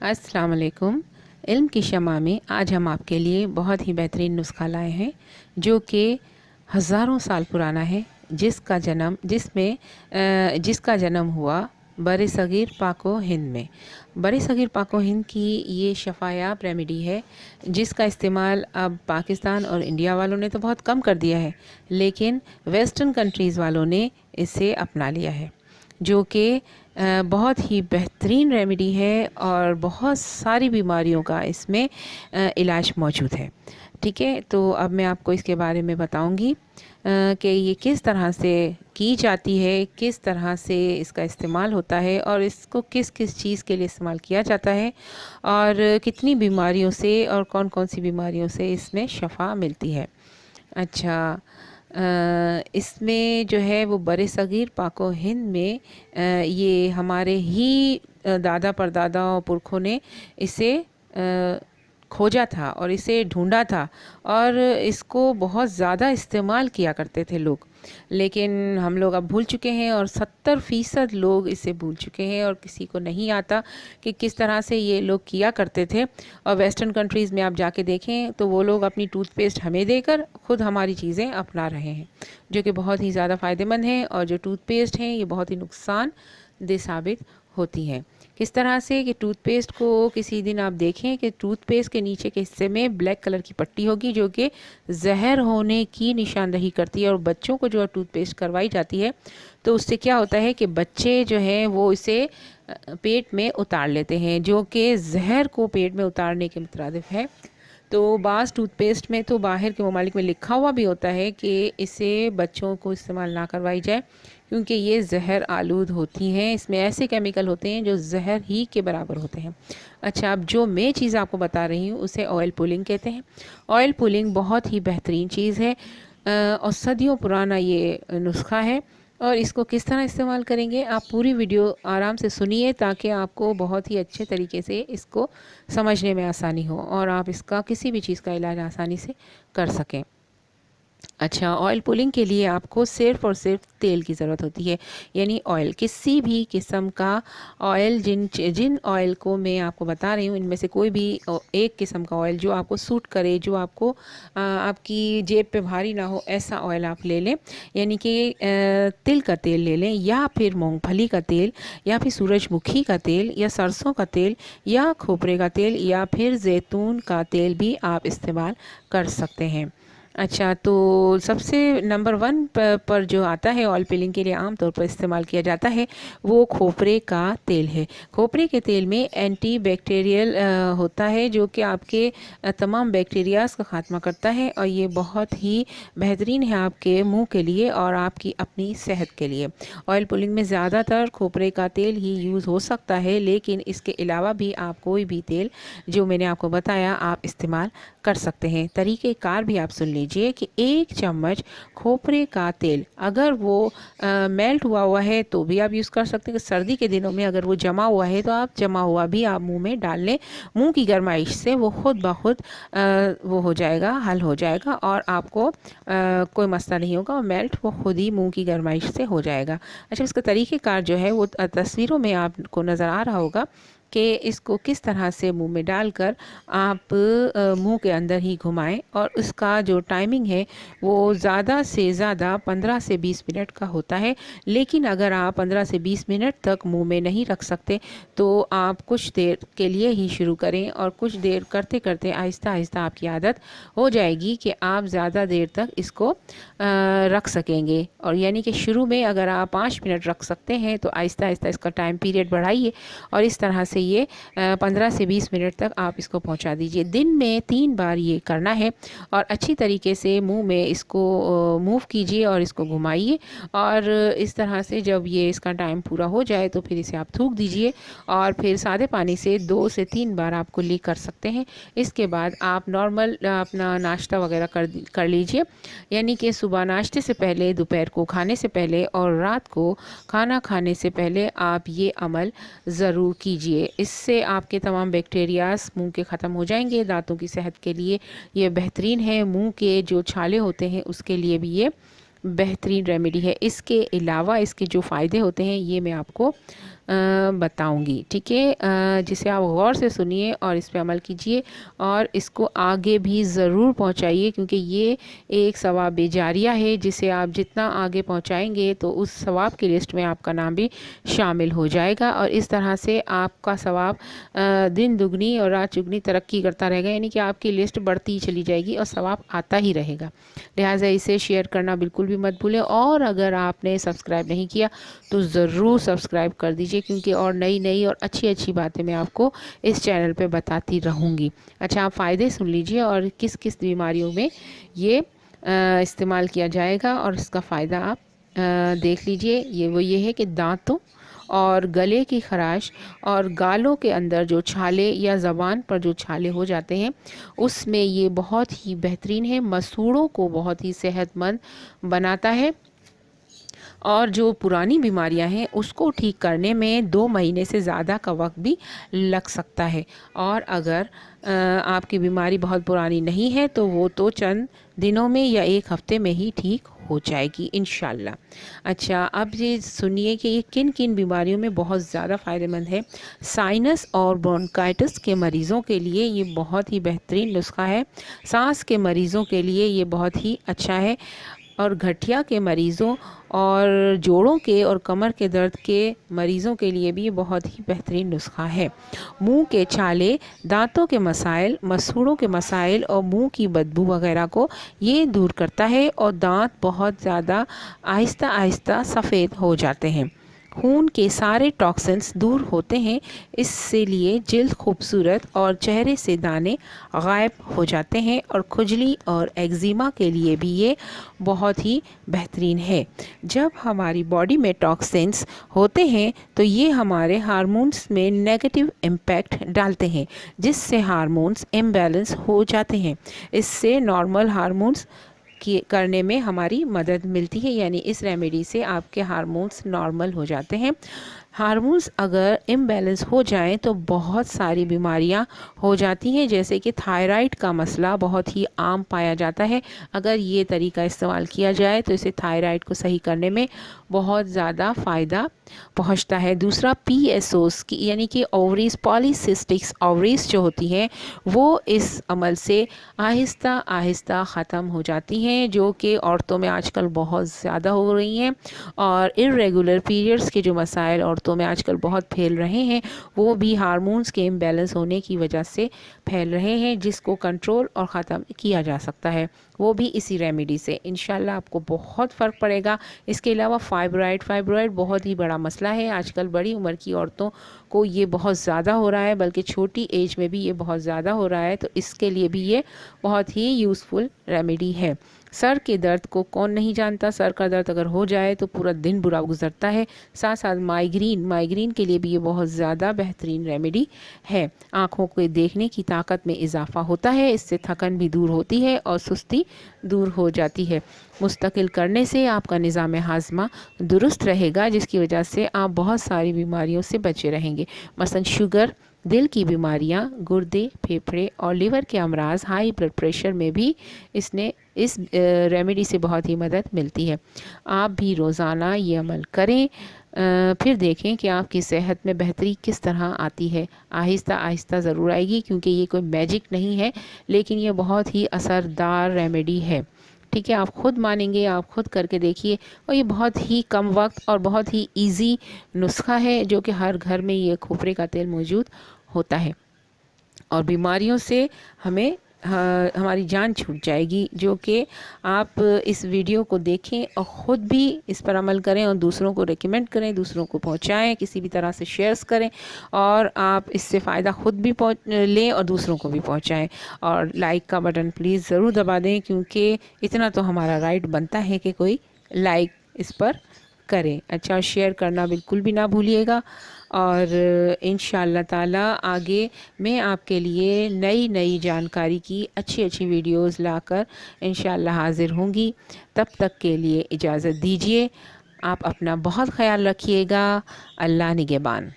अस्सलाम वालेकुम। इल्म की शमा में आज हम आपके लिए बहुत ही बेहतरीन नुस्खा लाए हैं जो कि हज़ारों साल पुराना है, जिसका जन्म हुआ बर सग़ीर पाको हिंद में। बर सग़ीर पाको हिंद की ये शफ़ायाब रेमेडी है जिसका इस्तेमाल अब पाकिस्तान और इंडिया वालों ने तो बहुत कम कर दिया है, लेकिन वेस्टर्न कंट्रीज़ वालों ने इसे अपना लिया है, जो कि बहुत ही बेहतरीन रेमेडी है और बहुत सारी बीमारियों का इसमें इलाज मौजूद है। ठीक है, तो अब मैं आपको इसके बारे में बताऊंगी कि ये किस तरह से की जाती है, किस तरह से इसका इस्तेमाल होता है और इसको किस किस चीज़ के लिए इस्तेमाल किया जाता है और कितनी बीमारियों से और कौन कौन सी बीमारियों से इसमें शफ़ा मिलती है। अच्छा, इसमें जो है वो बर सग़ीर पाको हिंद में ये हमारे ही दादा परदादा और पुरखों ने इसे खोजा था और इसे ढूंढा था और इसको बहुत ज़्यादा इस्तेमाल किया करते थे लोग, लेकिन हम लोग अब भूल चुके हैं और 70% लोग इसे भूल चुके हैं और किसी को नहीं आता कि किस तरह से ये लोग किया करते थे। और वेस्टर्न कंट्रीज़ में आप जाके देखें तो वो लोग अपनी टूथपेस्ट हमें देकर खुद हमारी चीज़ें अपना रहे हैं, जो कि बहुत ही ज़्यादा फ़ायदेमंद हैं। और जो टूथपेस्ट हैं ये बहुत ही नुकसानदेह साबित होती हैं। किस तरह से कि टूथपेस्ट को किसी दिन आप देखें कि टूथपेस्ट के नीचे के हिस्से में ब्लैक कलर की पट्टी होगी जो कि जहर होने की निशानदही करती है। और बच्चों को जो टूथपेस्ट करवाई जाती है तो उससे क्या होता है कि बच्चे जो हैं वो इसे पेट में उतार लेते हैं, जो कि जहर को पेट में उतारने के मुतरादिफ है। तो बाज़ टूथपेस्ट में तो बाहर के ममालिक में लिखा हुआ भी होता है कि इसे बच्चों को इस्तेमाल ना करवाई जाए क्योंकि ये जहर आलूद होती हैं, इसमें ऐसे केमिकल होते हैं जो जहर ही के बराबर होते हैं। अच्छा, अब जो मैं चीज़ आपको बता रही हूँ उसे ऑयल पुलिंग कहते हैं। ऑयल पुलिंग बहुत ही बेहतरीन चीज़ है और सदियों पुराना ये नुस्खा है। और इसको किस तरह इस्तेमाल करेंगे आप पूरी वीडियो आराम से सुनिए ताकि आपको बहुत ही अच्छे तरीके से इसको समझने में आसानी हो और आप इसका किसी भी चीज़ का इलाज आसानी से कर सकें। अच्छा, ऑयल पुलिंग के लिए आपको सिर्फ़ और सिर्फ तेल की ज़रूरत होती है, यानी ऑयल, किसी भी किस्म का ऑयल। जिन ऑयल को मैं आपको बता रही हूँ इनमें से कोई भी एक किस्म का ऑयल जो आपको सूट करे, जो आपको आपकी जेब पे भारी ना हो, ऐसा ऑयल आप ले लें। यानी कि तिल का तेल ले लें या फिर मूंगफली का तेल या फिर सूरजमुखी का तेल या सरसों का तेल या खोपरे का तेल या फिर जैतून का तेल भी आप इस्तेमाल कर सकते हैं। अच्छा, तो सबसे नंबर 1 पर जो आता है ऑयल पीलिंग के लिए आम तौर पर इस्तेमाल किया जाता है वो खोपरे का तेल है। खोपरे के तेल में एंटी बैक्टीरियल होता है जो कि आपके तमाम बैक्टीरियाज का ख़ात्मा करता है और ये बहुत ही बेहतरीन है आपके मुंह के लिए और आपकी अपनी सेहत के लिए। ऑयल पुलिंग में ज़्यादातर खोपरे का तेल ही यूज़ हो सकता है, लेकिन इसके अलावा भी आप कोई भी तेल जो मैंने आपको बताया आप इस्तेमाल कर सकते हैं। तरीक़ेकार भी आप सुन लीजिए कि 1 चम्मच खोपरे का तेल अगर वो मेल्ट हुआ है तो भी आप यूज़ कर सकते हैं। सर्दी के दिनों में अगर वो जमा हुआ है तो आप जमा हुआ भी आप मुंह में डाल लें। मुंह की गर्माइश से वो खुद ब खुद वो हो जाएगा, हल हो जाएगा और आपको कोई मसला नहीं होगा और मेल्ट वो खुद ही मुंह की गर्माइश से हो जाएगा। अच्छा, इसका तरीक़ेकार जो है वो तस्वीरों में आपको नज़र आ रहा होगा कि इसको किस तरह से मुंह में डालकर आप मुंह के अंदर ही घुमाएं और उसका जो टाइमिंग है वो ज़्यादा से ज़्यादा 15 से 20 मिनट का होता है। लेकिन अगर आप 15 से 20 मिनट तक मुंह में नहीं रख सकते तो आप कुछ देर के लिए ही शुरू करें और कुछ देर करते करते आहिस्ता आहिस्ता आपकी आदत हो जाएगी कि आप ज़्यादा देर तक इसको रख सकेंगे। और यानी कि शुरू में अगर आप 5 मिनट रख सकते हैं तो आहिस्ता आहिस्ता इसका टाइम पीरियड बढ़ाइए और इस तरह से ये 15 से 20 मिनट तक आप इसको पहुंचा दीजिए। दिन में 3 बार ये करना है और अच्छी तरीके से मुंह में इसको मूव कीजिए और इसको घुमाइए और इस तरह से जब ये इसका टाइम पूरा हो जाए तो फिर इसे आप थूक दीजिए और फिर सादे पानी से 2 से 3 बार आप कुल्ली कर सकते हैं। इसके बाद आप नॉर्मल अपना नाश्ता वगैरह कर लीजिए, यानी कि सुबह नाश्ते से पहले, दोपहर को खाने से पहले और रात को खाना खाने से पहले आप ये अमल ज़रूर कीजिए। इससे आपके तमाम बैक्टीरियाज मुंह के ख़त्म हो जाएंगे। दांतों की सेहत के लिए ये बेहतरीन है। मुंह के जो छाले होते हैं उसके लिए भी ये بہترین ریمیڈی ہے. اس کے علاوہ اس کے جو فائدے ہوتے ہیں یہ میں آپ کو بتاؤں گی. ٹھیک ہے، جسے آپ غور سے سنیے اور اس پہ عمل کیجئے اور اس کو آگے بھی ضرور پہنچائیے، کیونکہ یہ ایک ثواب جاریہ ہے جسے آپ جتنا آگے پہنچائیں گے تو اس ثواب کی لسٹ میں آپ کا نام بھی شامل ہو جائے گا، اور اس طرح سے آپ کا ثواب دن دگنی اور رات چگنی ترقی کرتا رہے گا. یعنی کہ آپ کی لسٹ بڑھتی ہی چلی جائے گی اور ثواب آتا ہی رہے گا. لہٰذا اسے شیئر کرنا بالکل بھی مت بھولیں، اور اگر آپ نے سبسکرائب نہیں کیا تو ضرور سبسکرائب کر دیجئے، کیونکہ اور نئی اور اچھی باتیں میں آپ کو اس چینل پہ بتاتی رہوں گی. اچھا، آپ فائدے سن لیجئے اور کس کس بیماریوں میں یہ استعمال کیا جائے گا اور اس کا فائدہ آپ دیکھ لیجئے. یہ ہے کہ دانتوں اور گلے کی خراش اور گالوں کے اندر جو چھالے یا زبان پر جو چھالے ہو جاتے ہیں اس میں یہ بہت ہی بہترین ہے. مسوڑوں کو بہت ہی صحت مند بناتا ہے، اور جو پرانی بیماریاں ہیں اس کو ٹھیک کرنے میں 2 مہینے سے زیادہ کا وقت بھی لگ سکتا ہے. اور اگر آپ کی بیماری بہت پرانی نہیں ہے تو وہ تو چند دنوں میں یا 1 ہفتے میں ہی ٹھیک ہو جائے گی انشاءاللہ. اچھا، اب یہ سنیے کہ یہ کن کن بیماریوں میں بہت زیادہ فائدہ مند ہے. سائنس اور برونکائٹس کے مریضوں کے لیے یہ بہت ہی بہترین نسخہ ہے. سانس کے مریضوں کے لیے یہ بہت ہی اچھا ہے، اور گٹھیا کے مریضوں اور جوڑوں کے اور کمر کے درد کے مریضوں کے لیے بھی یہ بہت ہی بہترین نسخہ ہے. منہ کے چھالے، دانتوں کے مسائل، مسوڑوں کے مسائل اور منہ کی بدبو وغیرہ کو یہ دور کرتا ہے، اور دانت بہت زیادہ آہستہ آہستہ سفید ہو جاتے ہیں. خون کے سارے ٹاکسنز دور ہوتے ہیں، اس سے لیے جلد خوبصورت اور چہرے سے دانے غائب ہو جاتے ہیں. اور کھجلی اور ایگزیما کے لیے بھی یہ بہت ہی بہترین ہے. جب ہماری باڈی میں ٹاکسنز ہوتے ہیں تو یہ ہمارے ہارمونز میں نیگیٹو امپیکٹ ڈالتے ہیں، جس سے ہارمونز امبیلنس ہو جاتے ہیں. اس سے نارمل ہارمونز کرنے میں ہماری مدد ملتی ہے. یعنی اس ریمیڈی سے آپ کے ہارمونز نارمل ہو جاتے ہیں. ہارمونز اگر امبیلنس ہو جائیں تو بہت ساری بیماریاں ہو جاتی ہیں، جیسے کہ تھائرائیڈ کا مسئلہ بہت ہی عام پایا جاتا ہے. اگر یہ طریقہ استعمال کیا جائے تو اسے تھائرائیڈ کو صحیح کرنے میں بہت زیادہ فائدہ پہنچتا ہے. دوسرا PSOs کی یعنی کہ اووریز، پالیسسٹکس اووریز جو ہوتی ہیں وہ اس عمل سے آہستہ آہستہ ختم ہو جاتی ہیں، جو کہ عورتوں میں آج کل بہت زیادہ ہو رہی ہیں. اور irregular periods کے جو مسائل عورتوں میں آج کل بہت پھیل رہے ہیں وہ بھی ہارمونز کے امبیلنس ہونے کی وجہ سے پھیل رہے ہیں، جس کو کنٹرول اور ختم کیا جا سکتا ہے، وہ بھی اسی ریمیڈی سے. انشاءاللہ آپ کو بہت فرق پڑے گا. اس کے علاوہ فائبرائڈ بہت ہی بڑا مسئلہ ہے. آج کل بڑی عمر کی عورتوں کو یہ بہت زیادہ ہو رہا ہے، بلکہ چھوٹی ایج میں بھی یہ بہت زیادہ ہو رہا ہے، تو اس کے لیے بھی یہ بہت ہی یوزفل ریمیڈی ہے. سر کے درد کو کون نہیں جانتا. سر کا درد اگر ہو جائے تو پورا دن برا گزرتا ہے. ساتھ ساتھ مائیگرین کے لیے بھی یہ بہت زیادہ بہترین ریمیڈی ہے. آنکھوں کو دیکھنے کی طاقت میں اضافہ ہوتا ہے، اس سے تھکن بھی دور ہوتی ہے اور سستی دور ہو جاتی ہے. مستقل کرنے سے آپ کا نظام ہاضمہ درست رہے گا، جس کی وجہ سے آپ بہت ساری بیماریوں سے بچے رہیں گے. مثلا شوگر، دل کی بیماریاں، گردے، پھیپھڑے اور لیور کے امراض، ہائی بلڈ پریشر میں بھی اس ریمیڈی سے بہت ہی مدد ملتی ہے. آپ بھی روزانہ یہ عمل کریں، پھر دیکھیں کہ آپ کی صحت میں بہتری کس طرح آتی ہے. آہستہ آہستہ ضرور آئے گی، کیونکہ یہ کوئی میجک نہیں ہے، لیکن یہ بہت ہی اثردار ریمیڈی ہے. ٹھیک ہے، آپ خود مانیں گے، آپ خود کر کے دیکھیے. اور یہ بہت ہی کم وقت اور بہت ہی ایزی نسخہ ہے، جو کہ ہر گھر میں یہ کھوپرے کا تیل موجود ہوتا ہے. اور بیماریوں سے ہماری جان چھوٹ جائے گی. جو کہ آپ اس ویڈیو کو دیکھیں اور خود بھی اس پر عمل کریں اور دوسروں کو ریکمینڈ کریں، دوسروں کو پہنچائیں، کسی بھی طرح سے شیئرز کریں، اور آپ اس سے فائدہ خود بھی لیں اور دوسروں کو بھی پہنچائیں. اور لائک کا بٹن پلیز ضرور دبا دیں، کیونکہ اتنا تو ہمارا رائٹ بنتا ہے کہ کوئی لائک اس پر کریں. اچھا، اور شیئر کرنا بالکل بھی نہ بھولیے گا. اور انشاءاللہ تعالی آگے میں آپ کے لیے نئی جانکاری کی اچھی ویڈیوز لا کر انشاءاللہ حاضر ہوں گی. تب تک کے لیے اجازت دیجیے. آپ اپنا بہت خیال رکھیے گا. اللہ نگہبان.